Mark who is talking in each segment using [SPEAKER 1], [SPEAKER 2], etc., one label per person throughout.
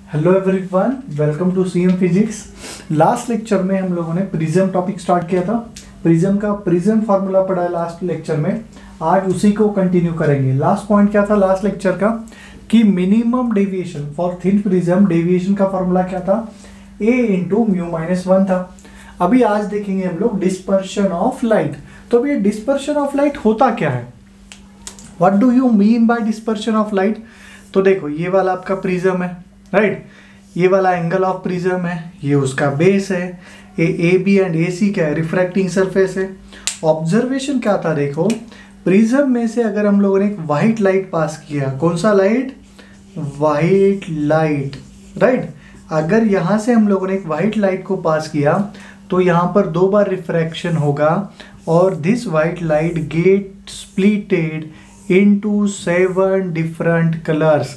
[SPEAKER 1] Hello everyone, welcome to CM physics. Last lecture में हम लोगों ने प्रिज्म टॉपिक स्टार्ट किया था। प्रिज्म का प्रिज्म फार्मूला पढ़ा है लास्ट लेक्चर में। आज उसी को कंटिन्यू करेंगे। लास्ट पॉइंट क्या था लास्ट लेक्चर का कि minimum deviation for thin prism, deviation का फार्मूला क्या था, a इंटू म्यू माइनस 1 था। अभी आज देखेंगे हम लोग डिस्पर्शन ऑफ लाइट। तो अभी डिस्पर्शन ऑफ लाइट होता क्या है, what do you mean by dispersion of light. तो देखो, ये वाला आपका प्रिज्म है, राइट। ये वाला एंगल ऑफ प्रिज्म है, ये उसका बेस है। ये ए बी एंड ए सी क्या है, रिफ्रैक्टिंग सरफेस है। ऑब्जर्वेशन क्या था, देखो प्रिज्म में से अगर हम लोगों ने एक वाइट लाइट पास किया, कौन सा लाइट, वाइट लाइट, राइट। अगर यहाँ से हम लोगों ने एक वाइट लाइट को पास किया तो यहाँ पर 2 बार रिफ्रैक्शन होगा और this white light get splitted into 7 different colours.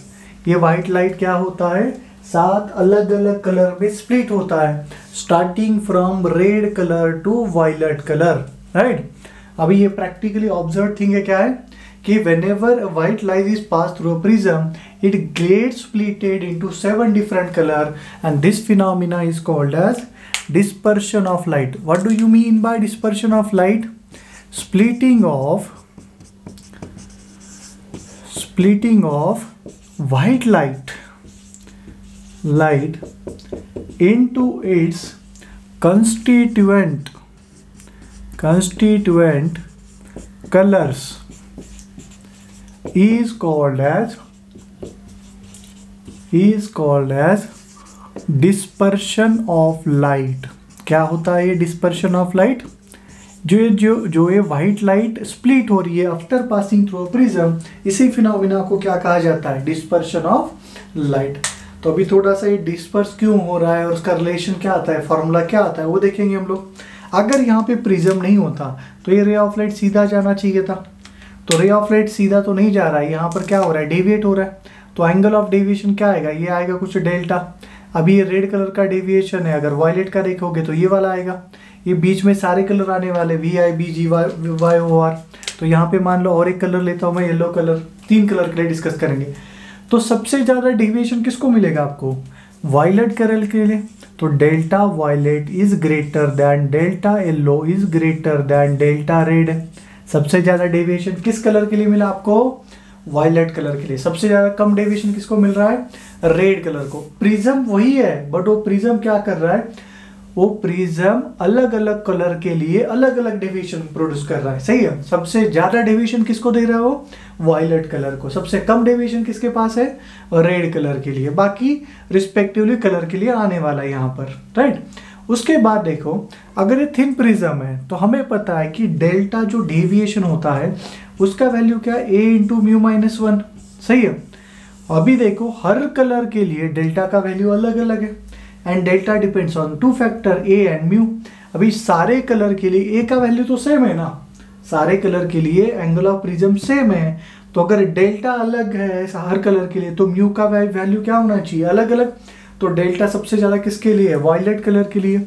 [SPEAKER 1] ये वाइट लाइट क्या होता है, 7 अलग अलग कलर में स्प्लिट होता है, starting from red colour to violet colour, right. अभी ये प्रैक्टिकली ऑब्जर्व थिंग है, क्या है कि whenever a white light is passed through a prism, it gets splitted into 7 different color, and this phenomena is called as dispersion of light. What do you mean by dispersion of light? Splitting of white light into its constituent colors is called as dispersion of light. क्या होता है ये dispersion of light? जो ये white light split हो रही है after passing through prism, इसी फिनोमिना को क्या कहा जाता है, डिस्पर्शन ऑफ लाइट। तो अभी थोड़ा सा ये डिस्पर्स क्यों हो रहा है और उसका रिलेशन क्या आता है, फॉर्मूला क्या आता है, वो देखेंगे हम लोग। अगर यहाँ पे प्रिज्म नहीं होता तो ये रे ऑफ लाइट सीधा जाना चाहिए था, तो रे ऑफ लाइट सीधा तो नहीं जा रहा है, यहाँ पर क्या हो रहा है, डेविएट हो रहा है। तो एंगल ऑफ डेविएशन क्या आएगा, ये आएगा कुछ डेल्टा। अभी ये रेड कलर का डेविएशन है, अगर वायलेट का देखोगे तो ये वाला आएगा। ये बीच में सारे कलर आने वाले, V I B G Y O R. तो यहाँ पे मान लो और एक कलर लेता हूँ मैं, येलो कलर। 3 कलर के लिए डिस्कस करेंगे। तो सबसे ज़्यादा डेविएशन किसको मिलेगा आपको, वायलेट कलर के लिए। तो delta violet is greater than delta yellow is greater than delta red. सबसे ज़्यादा डेविएशन किस कलर के लिए मिला आपको, वायलेट कलर के लिए। सबसे ज़्यादा कम डेविएशन किसको मिल रहा है, रेड कलर को। प्रिज्म वही है, बट वो प्रिज्म क्या कर रहा है, वो प्रिज्म अलग अलग कलर के लिए अलग अलग डेविएशन प्रोड्यूस कर रहा है, सही है। सबसे ज्यादा डेविएशन किसको दे रहा है वो, वायलेट कलर को। सबसे कम डेविएशन किसके पास है, रेड कलर के लिए। बाकी रिस्पेक्टिवली कलर के लिए आने वाला है यहाँ पर, राइट। उसके बाद देखो, अगर ये थिन प्रिज्म है तो हमें पता है कि डेल्टा जो डेविएशन होता है उसका वैल्यू क्या है, a इंटू म्यू माइनस 1, सही है। अभी देखो हर कलर के लिए डेल्टा का वैल्यू अलग अलग है and delta depends on 2 factor a and mu. अभी सारे कलर के लिए a का वैल्यू तो सेम है ना, सारे कलर के लिए एंगल ऑफ प्रिज्म सेम है। तो अगर डेल्टा अलग है हर कलर के लिए तो म्यू का वैल्यू क्या होना चाहिए, अलग अलग। तो डेल्टा सबसे ज्यादा किसके लिए है, वायलेट कलर के लिए।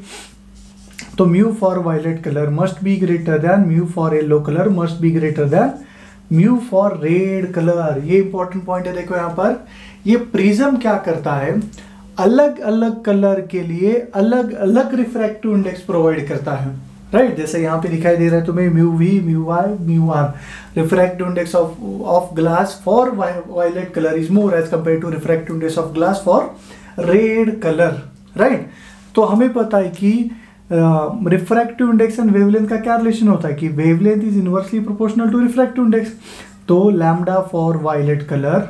[SPEAKER 1] तो mu for violet colour must be greater than mu for yellow colour must be greater than mu for red colour. ये इंपॉर्टेंट पॉइंट है। देखो यहाँ पर ये प्रिज्म क्या करता है, अलग अलग कलर के लिए अलग अलग रिफ्रैक्टिव इंडेक्स प्रोवाइड करता है, राइट। जैसे यहाँ पे दिखाई दे रहा है तुम्हें mu V, mu I, mu R. Refractive index of glass for violet colour is more as compare to refractive index of glass for red colour, right. तो हमें पता है कि रिफ्रैक्टिव इंडेक्स एंड वेवलेंथ का क्या रिलेशन होता है कि wavelength is inversely proportional to refractive index. तो lambda for violet colour,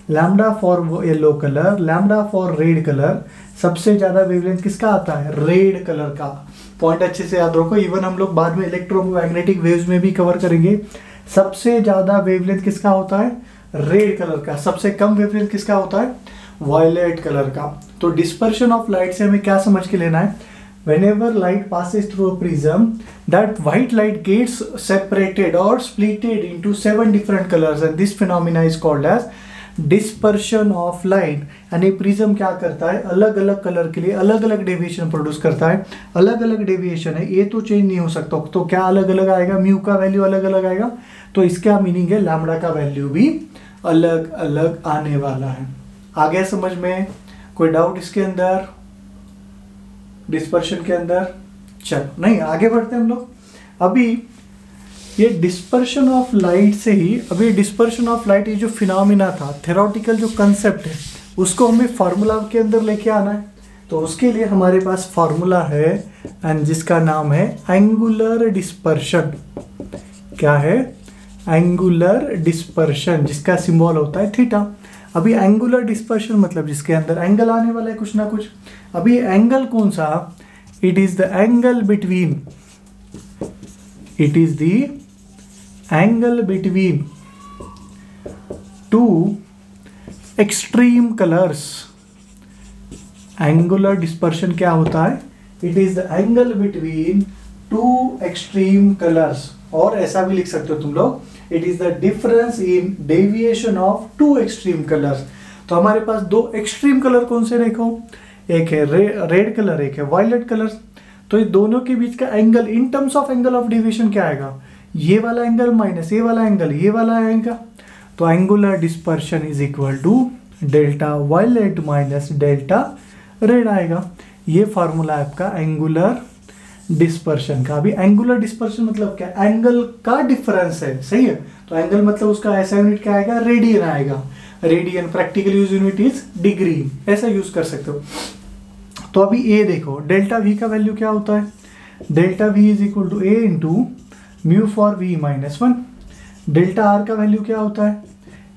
[SPEAKER 1] lambda for yellow colour, lambda for red colour. सबसे ज्यादा वेवलेंथ किसका आता है, रेड कलर का। पॉइंट अच्छे से याद रखो, इवन हम लोग बाद में इलेक्ट्रोमैग्नेटिक वेव्स में भी कवर करेंगे। सबसे ज्यादा वेवलेंथ किसका होता है, रेड कलर का। सबसे कम वेवलेंथ किसका होता है, वायलेट कलर का। तो डिस्पर्शन ऑफ लाइट से हमें क्या समझ के लेना है, whenever light passes through a prism, that white light gets separated or splitted into 7 different colors, and this phenomena is called as dispersion of light। यानी प्रिज्म क्या करता है, अलग अलग कलर के लिए अलग अलग डेविएशन प्रोड्यूस करता है। अलग अलग डेविएशन है, ये तो चेंज नहीं हो सकता। तो क्या अलग अलग आएगा, म्यू का वैल्यू अलग अलग आएगा। तो इसका मीनिंग है लैम्डा का वैल्यू भी अलग अलग आने वाला है। आ गया समझ में? कोई डाउट इसके अंदर, डिस्पर्शन के अंदर? चलो नहीं, आगे बढ़ते हैं हम लोग। अभी ये डिस्पर्शन ऑफ लाइट से ही, अभी डिस्पर्शन ऑफ लाइट ये जो फिनोमिना था, थ्योरेटिकल जो कंसेप्ट है, उसको हमें फार्मूला के अंदर लेके आना है। तो उसके लिए हमारे पास फार्मूला है एंड जिसका नाम है एंगुलर डिस्पर्शन। क्या है? एंगुलर डिस्पर्शन, जिसका सिंबल होता है थीटा। अभी एंगुलर डिस्पर्शन मतलब जिसके अंदर एंगल आने वाला है कुछ ना कुछ। अभी एंगल कौन सा? It is the angle between, it is the angle between two extreme colours. Angular dispersion क्या होता है? It is the angle between two extreme colours, और ऐसा भी लिख सकते हो तुम लोग, it is the difference in deviation of two extreme colours. तो हमारे पास दो एक्सट्रीम कलर कौन से देखो, एक है रेड कलर, एक है वायलेट कलर। तो ये दोनों के बीच का angle in terms of angle of deviation क्या आएगा? ये वाला एंगल माइनस ये वाला एंगल, ये वाला आएगा। तो angular dispersion is equal to delta violet minus delta red आएगा। ये फॉर्मूला है आपका एंगुलर डिस्पर्शन का। अभी एंगुलर डिस्पर्शन मतलब क्या? एंगल का डिफरेंस है, सही है। तो एंगल मतलब उसका ऐसा यूनिट क्या आएगा? रेडियन आएगा। Radian practical use unit is degree, ऐसा यूज कर सकते हो। तो अभी ए देखो, डेल्टा वी का वैल्यू क्या होता है? Delta v is equal to A into mu for v minus 1। Delta are का वैल्यू क्या होता है?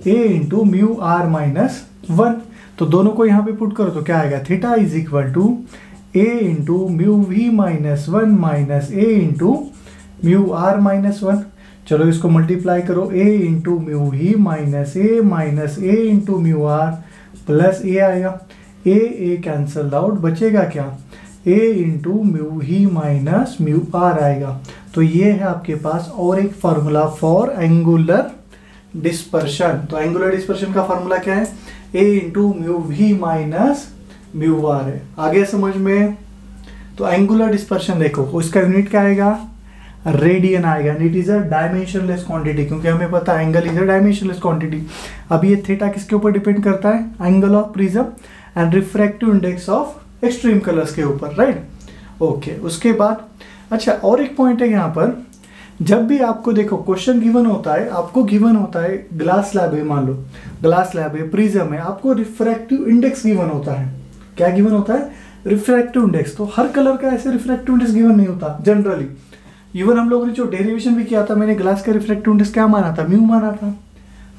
[SPEAKER 1] A into mu are minus 1। तो दोनों को यहाँ पे पुट करो तो क्या आएगा? Theta is equal to A into mu we minus 1 minus A into mu are minus 1। चलो इसको मल्टीप्लाई करो, A into mu we minus A into mu R plus A आएगा। ए कैंसल आउट, बचेगा क्या? A into mu we minus mu R आएगा। तो ये है आपके पास और एक फार्मूला फॉर एंगुलर डिस्पर्शन। तो एंगुलर डिस्पर्शन का फार्मूला क्या है? A into mu we minus mu r है। आगे समझ में? तो एंगुलर डिस्पर्शन देखो, उसका यूनिट क्या आएगा? रेडियन आएगा। It is a dimensionless quantity, क्योंकि हमें पता है angle is a dimensionless quantity. अब ये थीटा किसके ऊपर डिपेंड करता है? Angle of prism and refractive index of extreme colours के ऊपर, राइट? ओके, उसके बाद अच्छा और एक पॉइंट है यहाँ पर, जब भी आपको देखो क्वेश्चन गिवन होता है, आपको गिवन होता है ग्लास स्लैब है, मान लो ग्लास स्लैब है, प्रिज्म है, आपको रिफ्रैक्टिव इंडेक्स गिवन होता है। क्या गिवन होता है? Refractive index. तो हर कलर का ऐसे रिफ्रैक्टिव इंडेक्स गिवन नहीं होता जनरली। इवन हम लोगों ने जो डेरिवेशन भी किया था, मैंने ग्लास का रिफ्रैक्टिव इंडेक्स क्या माना था? म्यू माना था।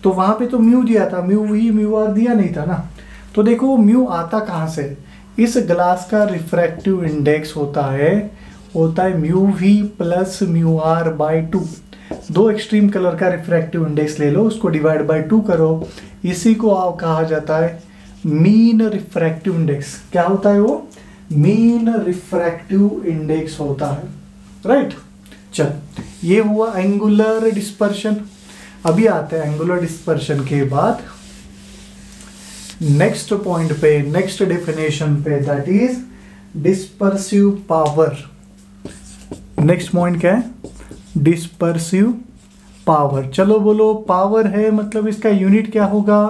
[SPEAKER 1] तो वहां पे तो म्यू दिया था, म्यू वी म्यू आर दिया नहीं था ना। तो देखो म्यू आता कहाँ से? इस ग्लास का रिफ्रैक्टिव इंडेक्स होता है mu v plus mu r by 2। दो एक्सट्रीम कलर का रिफ्रैक्टिव इंडेक्स ले लो, उसको डिवाइड बाई 2 करो, इसी को आप कहा जाता है मीन रिफ्रैक्टिव इंडेक्स। क्या होता है वो? मीन रिफ्रैक्टिव इंडेक्स होता है, राइट? चल, ये हुआ एंगुलर डिस्पर्शन। अभी आते हैं एंगुलर डिस्पर्शन के बाद नेक्स्ट पॉइंट पे, नेक्स्ट डेफिनेशन पे, that is dispersive power. Next point क्या है? Dispersive power. चलो बोलो, पावर है मतलब इसका यूनिट क्या होगा?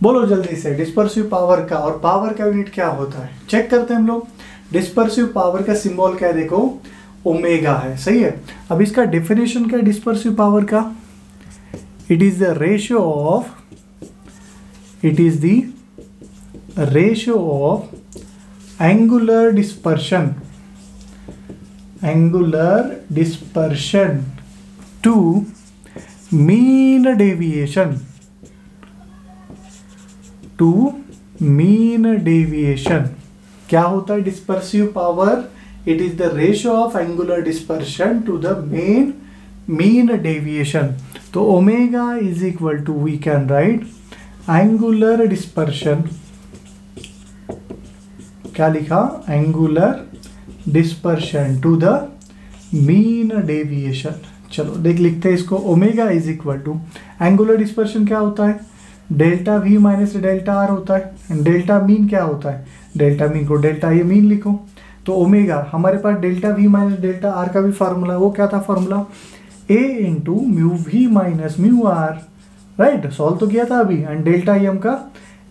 [SPEAKER 1] बोलो जल्दी से, डिस्पर्सिव पावर का और पावर का यूनिट क्या होता है? चेक करते हैं हम लोग। डिस्पर्सिव पावर का सिंबल क्या है? देखो ओमेगा है, सही है। अब इसका डेफिनेशन क्या है डिस्पर्सिव पावर का? It is the ratio of, it is the ratio of angular dispersion, angular dispersion to mean deviation, to mean deviation. क्या होता है dispersive power? It is the ratio of angular dispersion to the mean deviation. तो omega is equal to, we can write angular dispersion, क्या लिखा? Angular dispersion to the mean deviation. चलो देख लिखते हैं इसको। Omega is equal to, angular dispersion क्या होता है? Delta V minus delta R होता है। डेल्टा मीन क्या होता है? डेल्टा मीन को डेल्टा ये मीन लिखो। तो ओमेगा, हमारे पास delta V minus delta are का भी फार्मूला, वो क्या था formula? A into mu we minus mu R, right? Solve तो किया था अभी। एंड डेल्टा एम का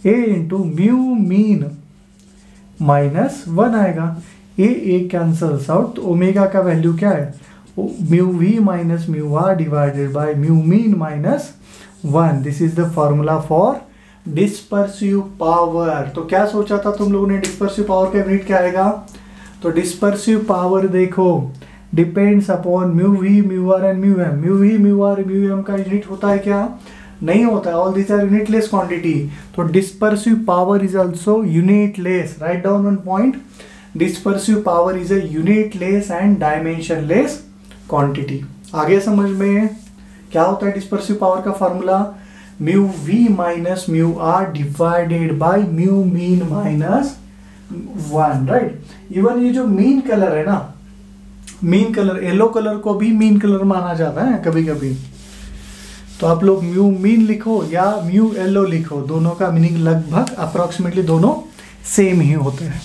[SPEAKER 1] A into mu mean minus 1 आएगा। ए कैंसल्स आउट, तो ओमेगा का वैल्यू क्या है, mu we minus mu are divided by mu mean minus 1। This is the formula for dispersive power. तो क्या सोचा था तुम लोगों ने, डिस्पर्सिव पावर का यूनिट क्या आएगा, तो डिस्पर्सिव पावर देखो depends upon mu V mu R and mu M. Mu V mu R mu M का यूनिट होता है क्या, नहीं होता है, all this are unitless quantity. तो dispersive power is also unitless. Write down one point, dispersive power is a unitless and dimensionless quantity. आगे समझ में क्या होता है डिस्पर्सिव पावर का formula, mu we minus mu are divided by mu mean minus 1। Right, even ये जो mean colour है ना, मीन कलर, येलो कलर को भी मीन कलर माना जाता है कभी कभी। तो आप लोग म्यू मीन लिखो या म्यू येलो लिखो, दोनों का मीनिंग लगभग अप्रोक्सीमेटली दोनों सेम ही होते हैं।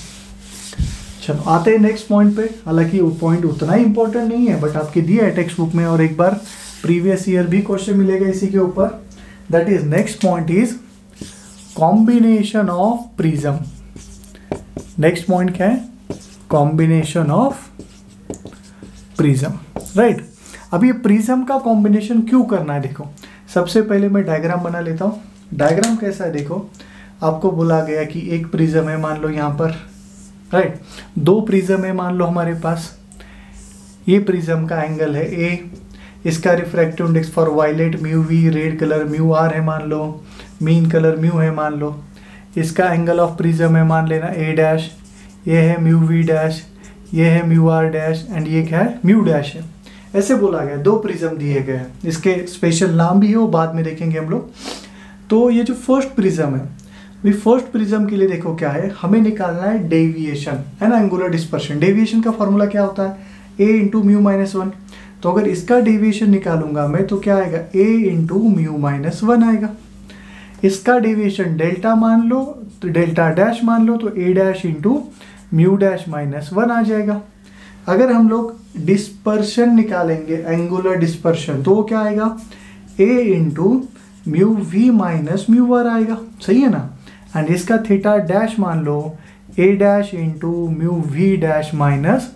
[SPEAKER 1] चलो आते हैं नेक्स्ट पॉइंट पे। हालांकि वो पॉइंट उतना ही इंपॉर्टेंट नहीं है, बट आपके दिया है टेक्स्ट बुक में, और एक बार प्रीवियस ईयर भी क्वेश्चन मिलेगा इसी के ऊपर। That is next point is combination of prism. Next point क्या है, कॉम्बिनेशन ऑफ प्रिज्म। राइट, अब ये प्रिज्म का कॉम्बिनेशन क्यों करना है, देखो सबसे पहले मैं डायग्राम बना लेता हूँ। डायग्राम कैसा है, देखो आपको बोला गया कि एक प्रिज्म है मान लो यहाँ पर, राइट, दो प्रिज्म है मान लो हमारे पास। ये प्रिज्म का एंगल है ए, इसका refractive index for violet mu v, red colour mu r है मान लो, मीन कलर म्यू है मान लो। इसका एंगल ऑफ प्रिज्म है मान लेना ए डैश, ये है म्यू वी डैश, ये है म्यू आर डैश एंड ये क्या है म्यू डैश है। ऐसे बोला गया, दो प्रिज्म दिए गए हैं, इसके स्पेशल नाम भी है वो बाद में देखेंगे हम लोग। तो ये जो फर्स्ट प्रिज्म है, भी फर्स्ट प्रिज्म के लिए देखो क्या है, हमें निकालना है डेविएशन, है ना, एंगुलर डिस्पर्शन। डेविएशन का फॉर्मूला क्या होता है, ए इंटू म्यू माइनस 1। तो अगर इसका डेविएशन निकालूंगा मैं तो क्या आएगा, ए इंटू म्यू माइनस 1 आएगा। इसका डेविएशन डेल्टा मान लो, तो डेल्टा डैश मान लो, तो A dash into mu dash minus 1 आ जाएगा। अगर हम लोग डिस्पर्शन निकालेंगे, एंगुलर डिस्पर्शन, तो वो क्या आएगा, A into mu we minus mu R आएगा, सही है ना। एंड इसका थीटा डैश मान लो, A dash into mu V dash minus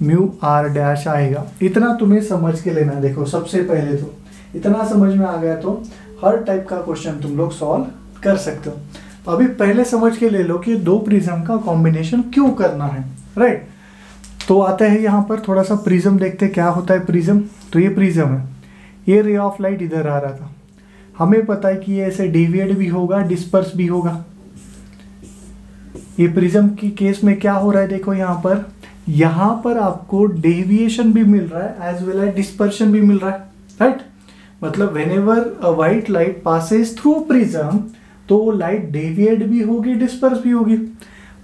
[SPEAKER 1] mu R dash आएगा। इतना तुम्हें समझ के लेना। देखो सबसे पहले तो इतना समझ में आ गया तो हर टाइप का क्वेश्चन तुम लोग सॉल्व कर सकते हो। तो अभी पहले समझ के ले लो कि दो प्रिज्म का कॉम्बिनेशन क्यों करना है, राइट। तो आता है यहाँ पर थोड़ा सा प्रिज्म देखते क्या होता है प्रिज्म। तो ये प्रिज्म है, ये रे ऑफ लाइट इधर आ रहा था, हमें पता है कि ये ऐसे डेविएट भी होगा, डिस्पर्स भी होगा। ये प्रिज्म की केस में क्या हो रहा है, देखो यहाँ पर आपको डेविएशन भी मिल रहा है एज वेल एज डिस्पर्शन भी मिल रहा है, राइट। मतलब whenever a white light passes through prism तो वो लाइट डेविएट भी होगी, डिस्पर्स भी होगी।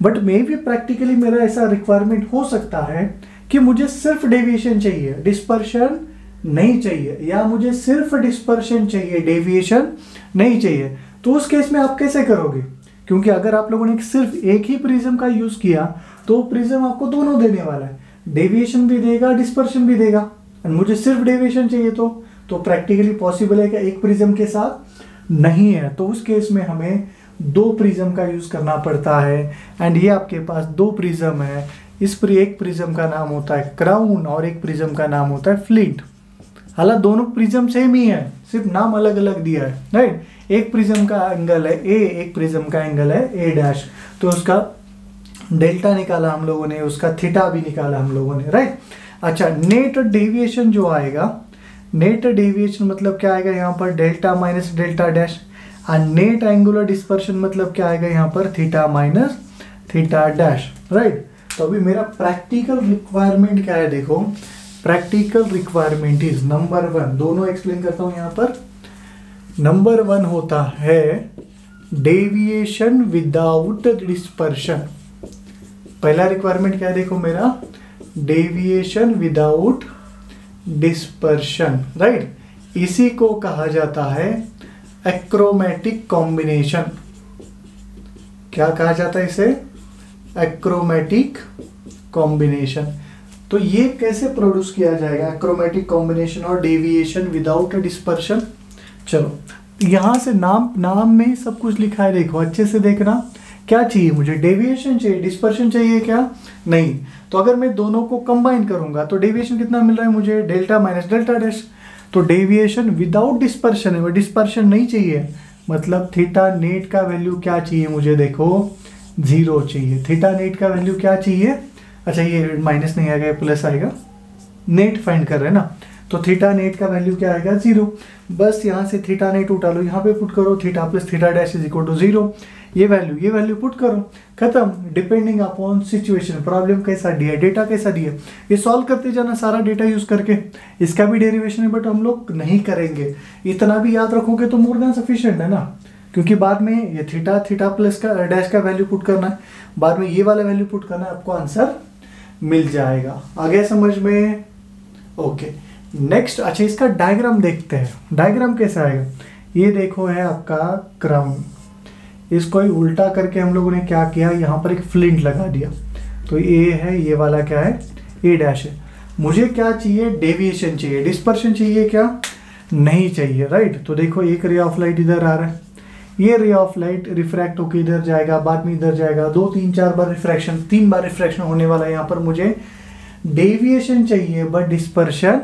[SPEAKER 1] बट मे भी प्रैक्टिकली मेरा ऐसा रिक्वायरमेंट हो सकता है कि मुझे सिर्फ डेविएशन चाहिए, डिस्पर्शन नहीं चाहिए, या मुझे सिर्फ डिस्पर्शन चाहिए, डेविएशन नहीं चाहिए। तो उस केस में आप कैसे करोगे, क्योंकि अगर आप लोगों ने सिर्फ एक ही प्रिज्म का यूज किया तो प्रिज्म आपको दोनों देने वाला है, डेविएशन भी देगा, डिस्पर्शन भी देगा। और मुझे सिर्फ डेविएशन चाहिए तो प्रैक्टिकली पॉसिबल है कि एक प्रिज्म के साथ नहीं है। तो उस केस में हमें दो प्रिज्म का यूज करना पड़ता है। एंड ये आपके पास दो प्रिज्म है, एक प्रिज्म का नाम होता है क्राउन और एक प्रिज्म का नाम होता है फ्लिंट। हालांकि दोनों प्रिज्म सेम ही है, सिर्फ नाम अलग अलग दिया है, राइट। एक प्रिज्म का एंगल है ए, एक प्रिज्म का एंगल है ए डैश। तो उसका डेल्टा निकाला हम लोगों ने, उसका थीटा भी निकाला हम लोगों ने, राइट। अच्छा, नेट डेविएशन जो आएगा, नेट डेविएशन मतलब क्या आएगा यहाँ पर, डेल्टा माइनस डेल्टा डैश। और नेट एंगुलर डिस्पर्शन मतलब क्या आएगा यहाँ पर, theta minus theta dash, right. तो अभी मेरा प्रैक्टिकल रिक्वायरमेंट क्या है, देखो प्रैक्टिकल रिक्वायरमेंट इज नंबर 1, दोनों एक्सप्लेन करता हूं यहां पर। नंबर 1 होता है डेविएशन विदाउट डिस्पर्शन। पहला रिक्वायरमेंट क्या है, देखो मेरा डेविएशन विदाउट डिस्पर्शन, राइट। इसी को कहा जाता है एक्रोमेटिक कॉम्बिनेशन। क्या कहा जाता है इसे, एक्रोमेटिक कॉम्बिनेशन। तो ये कैसे प्रोड्यूस किया जाएगा, एक्रोमेटिक कॉम्बिनेशन और डेविएशन विदाउट डिस्पर्शन। चलो यहाँ से नाम में ही सब कुछ लिखा है, देखो अच्छे से देखना। क्या चाहिए मुझे? डेविएशन चाहिए, डिस्पर्शन चाहिए क्या? नहीं। तो अगर मैं दोनों को कंबाइन करूंगा तो डेविएशन कितना मिल रहा है मुझे? Delta minus delta dash. तो डेविएशन विदाउट डिस्पर्शन है, डिस्पर्शन नहीं चाहिए, मतलब थीटा नेट का वैल्यू क्या चाहिए मुझे? देखो 0 चाहिए। थीटा नेट का वैल्यू क्या चाहिए? अच्छा ये माइनस नहीं आएगा, प्लस आएगा, नेट फाइंड कर रहे हैं ना, तो थीटा नेट का वैल्यू क्या आएगा? 0। बस यहाँ से थीटा नेट उठा लो, यहाँ पे पुट करो, theta plus theta dash is equal to 0। ये वैल्यू पुट करो, खत्म। डिपेंडिंग अपॉन सिचुएशन, प्रॉब्लम कैसा दिया, डेटा कैसा दिया, ये सॉल्व करते जाना सारा डेटा यूज करके। इसका भी डेरिवेशन है बट हम लोग नहीं करेंगे, इतना भी याद रखोगे तो मोर देन सफिशिएंट है ना, क्योंकि बाद में ये थीटा प्लस का डैश का वैल्यू पुट करना है, बाद में ये वाला वैल्यू पुट करना है, आपको आंसर मिल जाएगा। आगे समझ में? Okay next. अच्छा इसका डायग्राम देखते हैं, डायग्राम कैसा आएगा? ये देखो है आपका क्राउन, इसको ही उल्टा करके हम लोगों ने क्या किया, यहाँ पर एक फ्लिंट लगा दिया। तो ये है, ये वाला क्या है? ए डैश है। मुझे क्या चाहिए? डेविएशन चाहिए। डिस्पर्शन चाहिए क्या? नहीं चाहिए, राइट। तो देखो एक रे ऑफ लाइट इधर आ रहा है, ये रे ऑफ लाइट रिफ्रैक्ट होकर इधर जाएगा, बाद में इधर जाएगा, 2 3 4 बार रिफ्रैक्शन, 3 बार रिफ्रैक्शन होने वाला है। यहाँ पर मुझे डेविएशन चाहिए बट डिस्पर्शन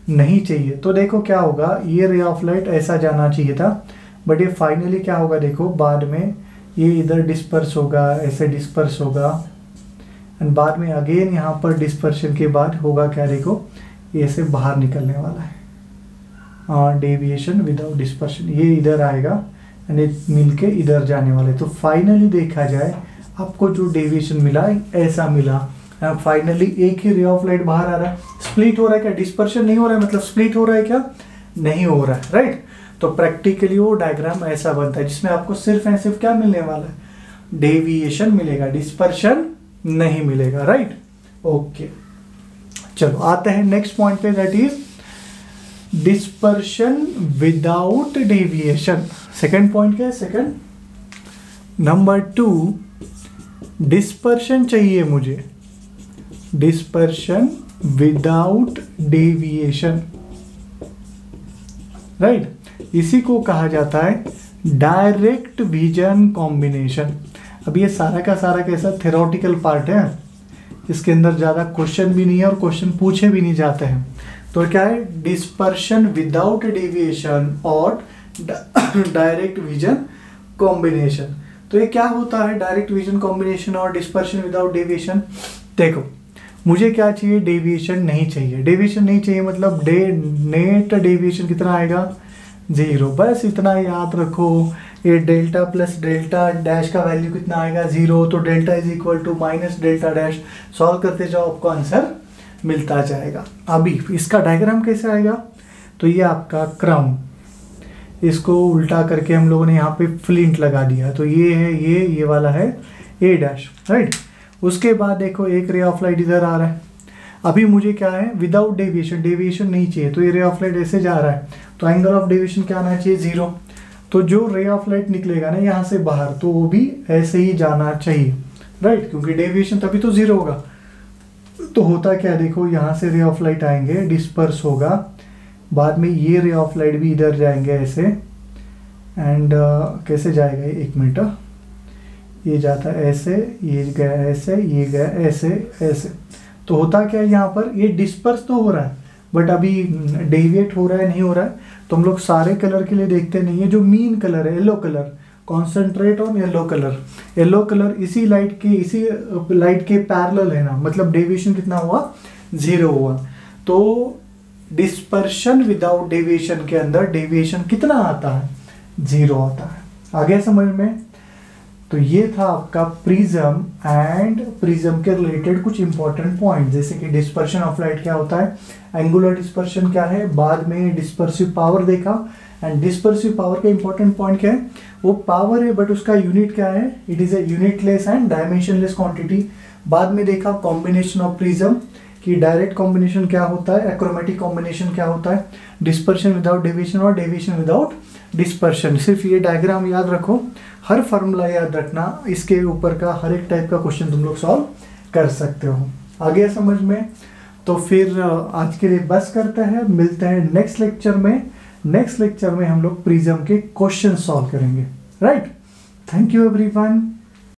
[SPEAKER 1] नहीं चाहिए। तो देखो क्या होगा, ये रे ऑफ लाइट ऐसा जाना चाहिए था, बट ये फाइनली क्या होगा देखो, बाद में ये इधर डिस्पर्स होगा, ऐसे डिस्पर्स होगा, एंड बाद में अगेन यहाँ पर डिस्पर्शन के बाद होगा क्या, देखो ये से बाहर निकलने वाला है। डेविएशन विदाउट डिस्पर्शन, ये इधर आएगा एंड ये मिलके इधर जाने वाले। तो फाइनली देखा जाए आपको जो डेविएशन मिला ऐसा मिला। फाइनली एक ही रे ऑफ लाइट बाहर आ रहा है। स्प्लिट हो रहा है क्या? डिस्पर्शन नहीं हो रहा है, मतलब स्प्लिट हो रहा है क्या? नहीं हो रहा है, राइट। तो प्रैक्टिकली वो डायग्राम ऐसा बनता है जिसमें आपको सिर्फ एंड सिर्फ क्या मिलने वाला है? डेविएशन मिलेगा, डिस्पर्शन नहीं मिलेगा, राइट। ओके चलो आते हैं नेक्स्ट पॉइंट पे, that is dispersion without deviation. Second point क्या है? सेकंड नंबर 2, डिस्पर्शन चाहिए मुझे, डिस्पर्शन विदाउट डेविएशन, राइट। इसी को कहा जाता है डायरेक्ट विजन कॉम्बिनेशन। अब ये सारा का सारा कैसा थ्योरेटिकल पार्ट है, इसके अंदर ज़्यादा क्वेश्चन भी नहीं है और क्वेश्चन पूछे भी नहीं जाते हैं। तो क्या है? डिस्पर्शन विदाउट डेविएशन और डायरेक्ट विजन कॉम्बिनेशन। तो ये क्या होता है डायरेक्ट विजन कॉम्बिनेशन और डिस्पर्शन विदाउट डेविएशन? देखो मुझे क्या चाहिए? डेविएशन नहीं चाहिए। डेविएशन नहीं चाहिए मतलब नेट डेविएशन कितना आएगा? 0। बस इतना याद रखो। ये डेल्टा प्लस डेल्टा डैश का वैल्यू कितना आएगा? 0। तो delta is equal to minus delta dash. Solve करते जाओ, आपको आंसर मिलता जाएगा। अभी इसका डायग्राम कैसे आएगा? तो ये आपका क्राउन, इसको उल्टा करके हम लोगों ने यहाँ पे फ्लिंट लगा दिया। तो ये है, ये वाला है ए डैश, राइट। उसके बाद देखो एक रे ऑफ लाइट इधर आ रहा है। अभी मुझे क्या है? विदाउट डेविएशन, डेविएशन नहीं चाहिए। तो ये रे ऑफ लाइट ऐसे जा रहा है, तो एंगल ऑफ डेविएशन क्या आना चाहिए? 0। तो जो रे ऑफ लाइट निकलेगा ना यहाँ से बाहर, तो वो भी ऐसे ही जाना चाहिए, राइट, क्योंकि डेविएशन तभी तो 0 होगा। तो होता क्या, देखो यहाँ से रे ऑफ लाइट आएंगे, डिस्पर्स होगा, बाद में ये रे ऑफ लाइट भी इधर जाएंगे ऐसे, एंड कैसे जाएगा? 1 मिनट, ये जाता है ऐसे, ये गया ऐसे, ये गया ऐसे ऐसे। तो होता क्या है यहाँ पर? ये डिस्पर्स तो हो रहा है बट अभी डेविएट हो रहा है, नहीं हो रहा है। तो हम लोग सारे कलर के लिए देखते नहीं है, जो मीन कलर है yellow colour, concentrate on yellow colour. Yellow colour इसी लाइट के पैरेलल है ना, मतलब डेविएशन कितना हुआ? 0 हुआ। तो डिस्पर्शन विदाउट डेविएशन के अंदर डेविएशन कितना आता है? 0 आता है। आगे समझ में? तो ये था आपका प्रिज्म एंड प्रिज्म के रिलेटेड कुछ इंपॉर्टेंट पॉइंट, जैसे कि डिस्पर्शन ऑफ लाइट क्या होता है, एंगुलर डिस्पर्शन क्या है, बाद में डिस्पर्सिव पावर देखा, एंड डिस्पर्सिव पावर का इंपॉर्टेंट पॉइंट क्या है? वो पावर है बट उसका यूनिट क्या है? It is a unitless and dimensionless quantity. बाद में देखा कॉम्बिनेशन ऑफ प्रिज्म कि डायरेक्ट कॉम्बिनेशन क्या होता है, एक्रोमेटिक कॉम्बिनेशन क्या होता है, डिस्पर्शन विदाउट डेविएशन और डेविएशन विदाउट डिस्पर्शन। सिर्फ ये डायग्राम याद रखो, हर फार्मूला याद रखना, इसके ऊपर का हर एक टाइप का क्वेश्चन तुम लोग सॉल्व कर सकते हो। आगे समझ में? तो फिर आज के लिए बस करते हैं, मिलते हैं नेक्स्ट लेक्चर में नेक्स्ट लेक्चर में हम लोग प्रिज्म के क्वेश्चन सॉल्व करेंगे, राइट। Thank you everyone.